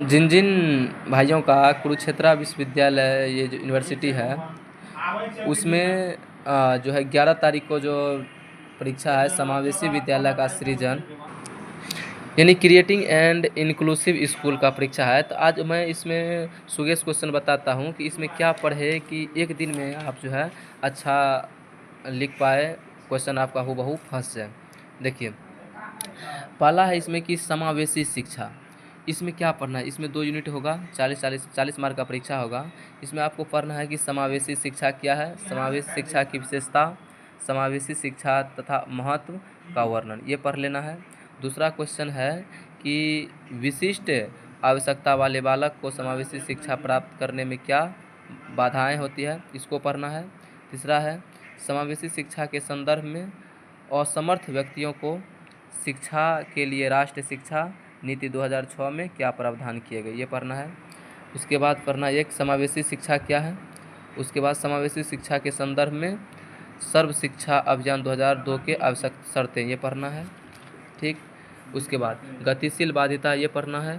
जिन जिन भाइयों का कुरुक्षेत्र विश्वविद्यालय ये जो यूनिवर्सिटी है उसमें जो है 11 तारीख को जो परीक्षा है समावेशी विद्यालय का सृजन यानी क्रिएटिंग एंड इंक्लूसिव स्कूल का परीक्षा है। तो आज मैं इसमें सुगेश क्वेश्चन बताता हूँ कि इसमें क्या पढ़े कि एक दिन में आप जो है अच्छा लिख पाए, क्वेश्चन आपका हूबहू फंस जाए। देखिए, पहला है इसमें कि समावेशी शिक्षा। इसमें क्या पढ़ना है, इसमें 2 यूनिट होगा, 40 मार्क का परीक्षा होगा। इसमें आपको पढ़ना है कि समावेशी शिक्षा क्या है, समावेशी शिक्षा की विशेषता, समावेशी शिक्षा तथा महत्व का वर्णन, ये पढ़ लेना है। दूसरा क्वेश्चन है कि विशिष्ट आवश्यकता वाले बालक को समावेशी शिक्षा प्राप्त करने में क्या बाधाएं होती है, इसको पढ़ना है। तीसरा है समावेशी शिक्षा के संदर्भ में असमर्थ व्यक्तियों को शिक्षा के लिए राष्ट्रीय शिक्षा नीति 2006 में क्या प्रावधान किए गए, ये पढ़ना है। उसके बाद पढ़ना एक समावेशी शिक्षा क्या है। उसके बाद समावेशी शिक्षा के संदर्भ में सर्व शिक्षा अभियान 2002 के आवश्यक शर्तें, ये पढ़ना है। ठीक, उसके बाद गतिशील बाधिता, ये पढ़ना है।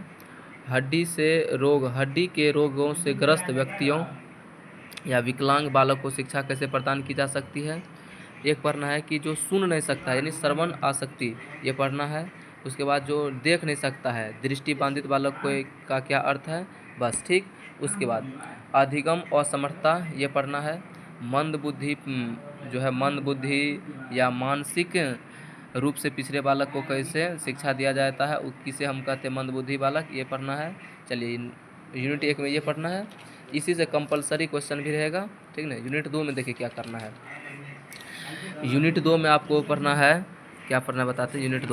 हड्डी के रोगों से ग्रस्त व्यक्तियों या विकलांग बालक को शिक्षा कैसे प्रदान की जा सकती है। एक पढ़ना है कि जो सुन नहीं सकता यानी श्रवण आसक्ति, ये पढ़ना है। उसके बाद जो देख नहीं सकता है, दृष्टि बाधित बालक को का क्या अर्थ है, बस। ठीक, उसके बाद अधिगम असमर्थता, ये पढ़ना है। मंद बुद्धि जो है मंद बुद्धि या मानसिक रूप से पिछड़े बालक को कैसे शिक्षा दिया जाता है, किसे हम कहते हैं मंद बुद्धि बालक, ये पढ़ना है। चलिए, यूनिट 1 में ये पढ़ना है। इसी से कंपलसरी क्वेश्चन भी रहेगा, ठीक ना। यूनिट 2 में देखिए क्या करना है। यूनिट 2 में आपको पढ़ना है, क्या पढ़ना बताते हैं। यूनिट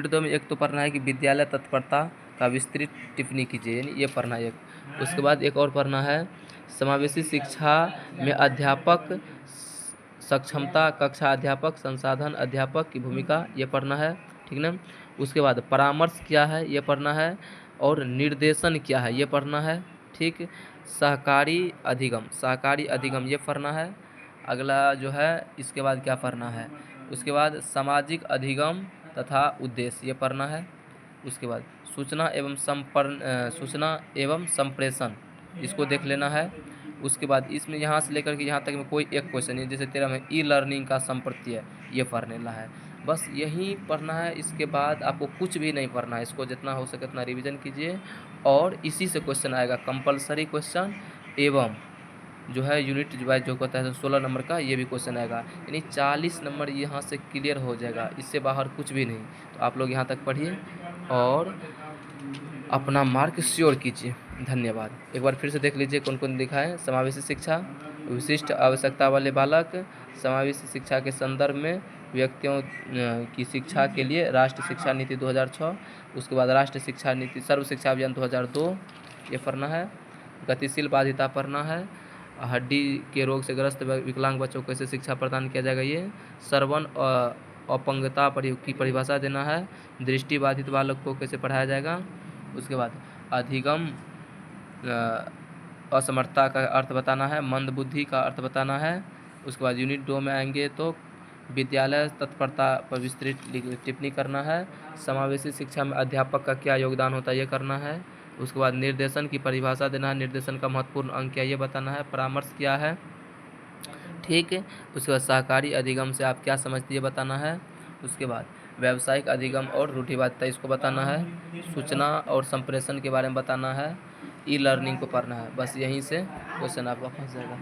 2 में एक तो पढ़ना है कि विद्यालय तत्परता का विस्तृत टिप्पणी कीजिए, यानी ये पढ़ना है एक। उसके बाद एक और पढ़ना है समावेशी शिक्षा में अध्यापक सक्षमता, कक्षा अध्यापक, संसाधन अध्यापक की भूमिका, ये पढ़ना है, ठीक ना। उसके बाद परामर्श क्या है, ये पढ़ना है। और निर्देशन क्या है, ये पढ़ना है। ठीक, सहकारी अधिगम, ये पढ़ना है। अगला जो है इसके बाद क्या पढ़ना है, उसके बाद सामाजिक अधिगम तथा उद्देश्य, ये पढ़ना है। उसके बाद सूचना एवं संप्रेषण, इसको देख लेना है। उसके बाद इसमें यहाँ से लेकर के यहाँ तक में कोई एक क्वेश्चन है, जैसे 13 में ई लर्निंग का संप्रत्यय, ये पढ़ लेना है, बस यही पढ़ना है। इसके बाद आपको कुछ भी नहीं पढ़ना है, इसको जितना हो सके उतना रिवीजन कीजिए। और इसी से क्वेश्चन आएगा कंपलसरी क्वेश्चन, एवं जो है यूनिट वाइज जो कहता है 16 नंबर का, ये भी क्वेश्चन आएगा, यानी 40 नंबर यहाँ से क्लियर हो जाएगा, इससे बाहर कुछ भी नहीं। तो आप लोग यहाँ तक पढ़िए और अपना मार्क श्योर कीजिए। धन्यवाद। एक बार फिर से देख लीजिए कौन कौन लिखा है। समावेशी शिक्षा, विशिष्ट आवश्यकता वाले बालक, समावेशी शिक्षा के संदर्भ में व्यक्तियों की शिक्षा के लिए राष्ट्रीय शिक्षा नीति 2006, उसके बाद राष्ट्रीय शिक्षा नीति सर्व शिक्षा अभियान 2002, ये पढ़ना है। गतिशील बाधिता पढ़ना है। हड्डी के रोग से ग्रस्त विकलांग बच्चों को कैसे शिक्षा प्रदान किया जाएगा, ये। श्रवण अपंगता की परिभाषा देना है। दृष्टि बाधित बालक को कैसे पढ़ाया जाएगा। उसके बाद अधिगम असमर्थता का अर्थ बताना है, मंद बुद्धि का अर्थ बताना है। उसके बाद यूनिट 2 में आएंगे तो विद्यालय तत्परता पर विस्तृत टिप्पणी करना है। समावेशी शिक्षा में अध्यापक का क्या योगदान होता है, ये करना है। उसके बाद निर्देशन की परिभाषा देना है, निर्देशन का महत्वपूर्ण अंग क्या, ये बताना है। परामर्श क्या है, ठीक है। उसके बाद सहकारी अधिगम से आप क्या समझते, ये बताना है। उसके बाद व्यावसायिक अधिगम और रूढ़िवादिता, इसको बताना है। सूचना और संप्रेषण के बारे में बताना है। ई लर्निंग को पढ़ना है, बस यहीं से क्वेश्चन आपका फंस जाएगा।